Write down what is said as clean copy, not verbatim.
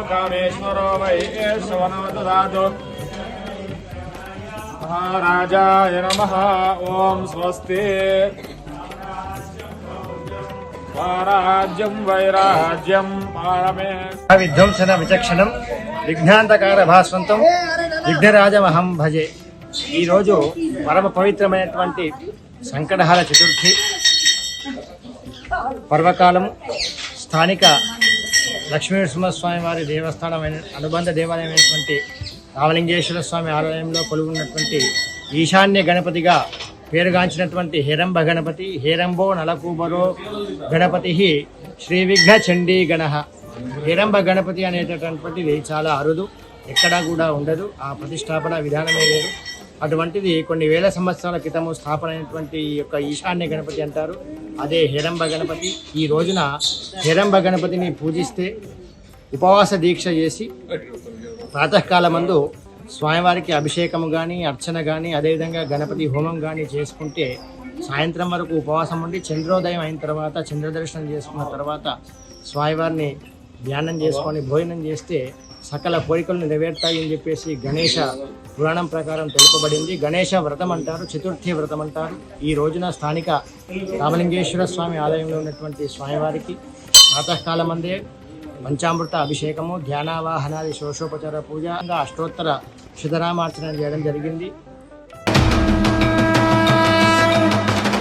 कामेश्वरो वै श्रवणो ददातु। महाराजाय नमः। ओम स्वस्ति। स्वराज्यं वैराज्यं पारमे विध्वंसन विचक्षणं विघ्नांतकार भास्वंतं विघ्नराजमहं भजे। ఈ రోజు పరమ పవిత్రమైనటువంటి సంకటహర చతుర్థి పర్వకాలం. స్థానిక లక్ష్మీనరసింహస్వామి వారి దేవస్థానమైన అనుబంధ దేవాలయమైనటువంటి రామలింగేశ్వర స్వామి ఆలయంలో కొలువున్నటువంటి ఈశాన్య గణపతిగా పేరుగాంచినటువంటి హేరంబ గణపతి, హేరంబో నలకూబరో గణపతి శ్రీ విఘ్న చండీ గణ. హేరంబ గణపతి అనేటటువంటిది చాలా అరుదు, ఎక్కడా కూడా ఉండదు. ఆ ప్రతిష్టాపన విధానమే లేదు. అటువంటిది కొన్ని వేల సంవత్సరాల క్రితము స్థాపన అయినటువంటి యొక్క ఈశాన్య గణపతి అంటారు. అదే హేరంబ గణపతి. ఈ రోజున హేరంబ గణపతిని పూజిస్తే, ఉపవాస దీక్ష చేసి ప్రాతకాలమందు స్వామివారికి అభిషేకము కానీ, అర్చన కానీ, అదేవిధంగా గణపతి హోమం కానీ చేసుకుంటే సాయంత్రం వరకు ఉపవాసం ఉండి చంద్రోదయం అయిన తర్వాత, చంద్రదర్శనం చేసుకున్న తర్వాత స్వామివారిని ధ్యానం చేసుకొని భోజనం చేస్తే సకల కోరికలు నెరవేరుతాయి అని చెప్పేసి గణేష పురాణం ప్రకారం తెలుపబడింది. గణేష వ్రతం అంటారు, చతుర్థి వ్రతం అంటారు. ఈ రోజున స్థానిక రామలింగేశ్వర స్వామి ఆలయంలో ఉన్నటువంటి స్వామివారికి ప్రాతకాలమందే పంచామృత అభిషేకము, ధ్యానావాహనాది షోషోపచార పూజ, అష్టోత్తర శతనామార్చన చేయడం జరిగింది.